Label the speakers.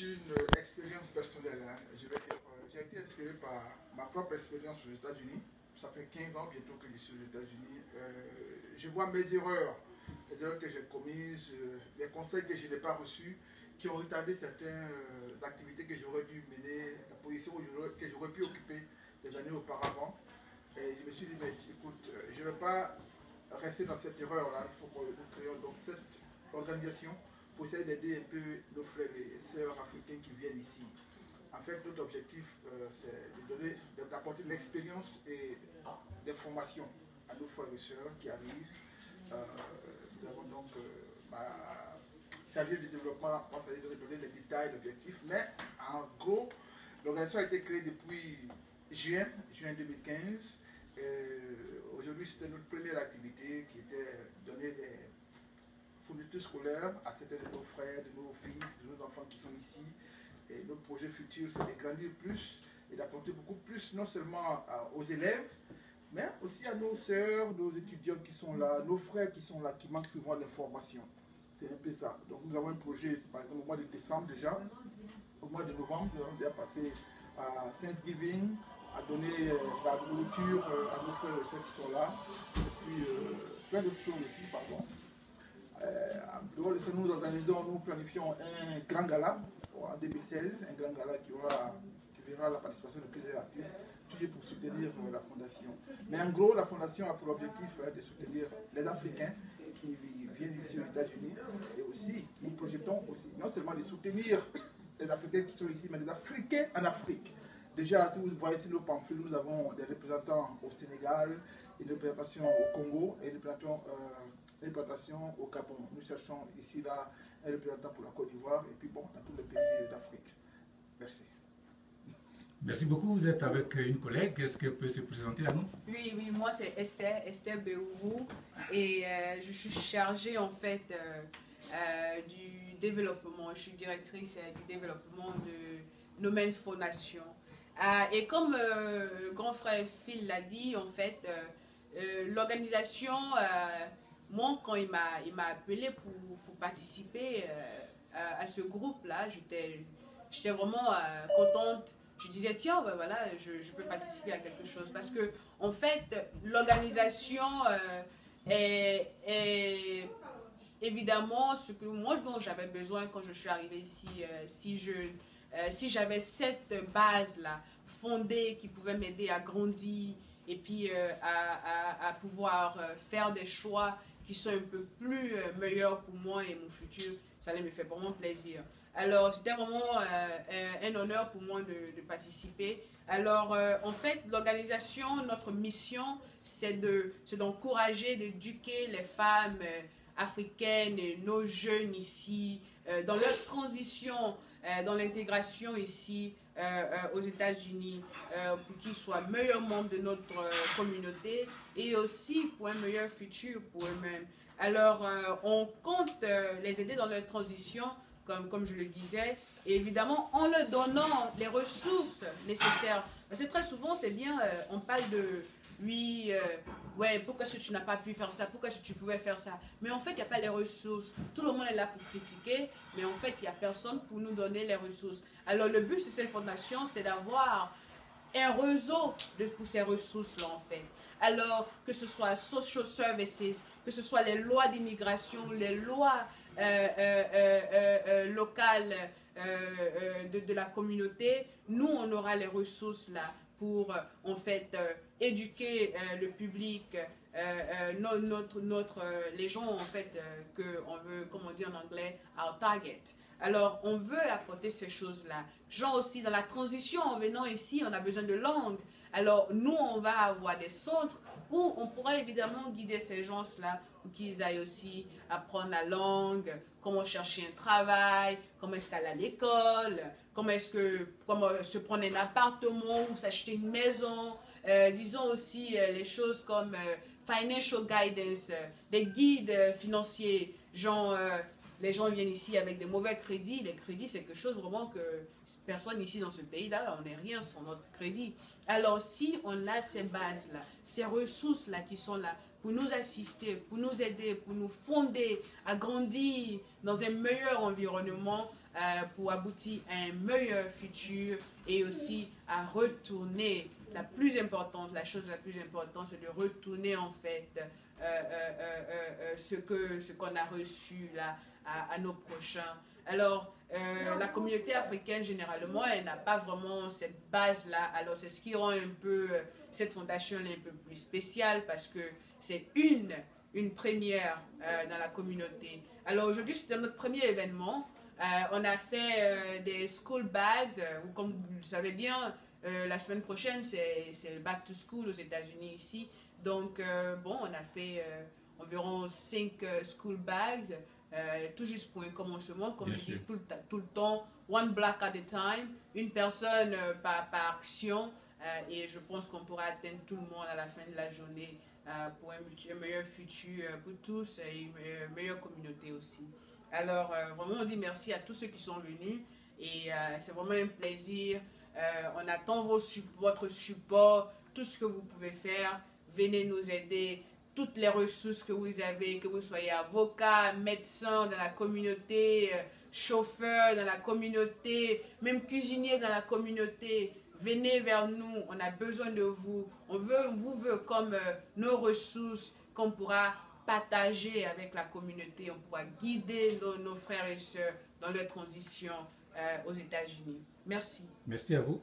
Speaker 1: une expérience personnelle. Hein. Je vais dire, j'ai été inspiré par ma propre expérience aux États-Unis. Ça fait 15 ans bientôt que je suis aux États-Unis. Je vois mes erreurs, les erreurs que j'ai commises, les conseils que je n'ai pas reçus, qui ont retardé certaines activités que j'aurais dû mener, la position que j'aurais pu occuper des années auparavant. Et je me suis dit, mais écoute, je ne vais pas rester dans cette erreur-là. Il faut que nous créions donc cette organisation pour essayer d'aider un peu nos frères et sœurs africains qui viennent ici. En fait, notre objectif, c'est d'apporter de l'expérience et des formations à nos frères et sœurs qui arrivent. Nous avons donc ma chargée de développement, on va de donner les détails, l'objectif, mais en gros, l'organisation a été créée depuis juin 2015. Aujourd'hui, c'était notre première activité qui était donner des fournitures scolaires à certains de nos frères, de nos fils, de nos enfants qui sont ici. Et notre projet futur, c'est de grandir plus et d'apporter beaucoup plus, non seulement aux élèves, mais aussi à nos sœurs, nos étudiants qui sont là, nos frères qui sont là, qui manquent souvent d'informations. C'est un peu ça. Donc nous avons un projet, par exemple, au mois de décembre déjà, au mois de novembre, nous avons déjà passé à Thanksgiving, à donner la nourriture à nos frères et sœurs qui sont là, et puis plein d'autres choses aussi, pardon. En dehors de ça, nous planifions un grand gala en 2016, un grand gala qui verra la participation de plusieurs artistes, toujours pour soutenir la fondation. Mais en gros, la fondation a pour objectif de soutenir les Africains qui viennent ici aux États-Unis et aussi, nous projetons aussi, non seulement de soutenir les Africains qui sont ici, mais les Africains en Afrique. Déjà, si vous voyez sur nos pamphlets, nous avons des représentants au Sénégal, une représentation au Congo et une représentation au Gabon. Nous cherchons ici là un représentant pour la Côte d'Ivoire et puis bon, dans tous les pays d'Afrique. Merci.
Speaker 2: Merci beaucoup. Vous êtes avec une collègue. Est-ce qu'elle peut se présenter à nous?
Speaker 3: Oui, moi c'est Esther Beourou et je suis chargée en fait du développement. Je suis directrice du développement de Nomen Fondation. Et comme grand frère Phil l'a dit, en fait, l'organisation, moi quand il m'a appelé pour participer à ce groupe-là, j'étais vraiment contente. Je disais, tiens, ben voilà, je peux participer à quelque chose. Parce que, en fait, l'organisation est évidemment ce que moi dont j'avais besoin quand je suis arrivée ici, si jeune. Si j'avais cette base-là fondée qui pouvait m'aider à grandir et puis à pouvoir faire des choix qui sont un peu plus meilleurs pour moi et mon futur, ça allait me faire vraiment plaisir. Alors, c'était vraiment un honneur pour moi de participer. Alors, en fait, l'organisation, notre mission, c'est d'encourager, d'éduquer les femmes africaines et nos jeunes ici dans leur transition, dans l'intégration ici aux États-Unis, pour qu'ils soient meilleurs membres de notre communauté et aussi pour un meilleur futur pour eux-mêmes. Alors, on compte les aider dans leur transition, comme je le disais, et évidemment en leur donnant les ressources nécessaires. Parce que très souvent, c'est bien, on parle de, oui, ouais, pourquoi est-ce que tu n'as pas pu faire ça, pourquoi est-ce que tu pouvais faire ça. Mais en fait, il n'y a pas les ressources. Tout le monde est là pour critiquer, mais en fait, il n'y a personne pour nous donner les ressources. Alors, le but de cette fondation, c'est d'avoir un réseau pour ces ressources-là, en fait. Alors, que ce soit social services, que ce soit les lois d'immigration, les lois locales de la communauté, nous, on aura les ressources là pour, en fait, éduquer le public, les gens, en fait, qu'on veut, comme on dit en anglais, our target. Alors, on veut apporter ces choses-là. Genre aussi, dans la transition, en venant ici, on a besoin de langue. Alors, nous, on va avoir des centres où on pourra évidemment guider ces gens-là pour qu'ils aillent aussi apprendre la langue, comment chercher un travail, comment est-ce qu'aller à l'école, comment se prendre un appartement ou s'acheter une maison. Disons aussi les choses comme financial guidance, des guides financiers, genre... les gens viennent ici avec des mauvais crédits. Les crédits, c'est quelque chose vraiment que personne ici dans ce pays-là, on n'est rien sans notre crédit. Alors, si on a ces bases-là, ces ressources-là qui sont là pour nous assister, pour nous aider, pour nous fonder à grandir dans un meilleur environnement, pour aboutir à un meilleur futur et aussi à retourner. La chose la plus importante, c'est de retourner en fait ce qu'on a reçu là à nos prochains. Alors, la communauté africaine, généralement, elle n'a pas vraiment cette base-là. Alors, c'est ce qui rend un peu cette fondation un peu plus spéciale parce que c'est une première dans la communauté. Alors, aujourd'hui, c'était notre premier événement. On a fait des school bags, ou comme vous le savez bien, la semaine prochaine, c'est le back to school aux États-Unis ici. Donc, bon, on a fait environ 5 school bags, tout juste pour un commencement, comme je dis tout le temps, one block at a time, une personne par action, et je pense qu'on pourra atteindre tout le monde à la fin de la journée pour un meilleur futur pour tous et une meilleure communauté aussi. Alors, vraiment, on dit merci à tous ceux qui sont venus et c'est vraiment un plaisir. On attend votre support, tout ce que vous pouvez faire. Venez nous aider, toutes les ressources que vous avez, que vous soyez avocat, médecin dans la communauté, chauffeur dans la communauté, même cuisinier dans la communauté. Venez vers nous, on a besoin de vous. On vous veut comme nos ressources qu'on pourra partager avec la communauté. On pourra guider nos frères et sœurs dans leur transition aux États-Unis. Merci.
Speaker 2: Merci à vous.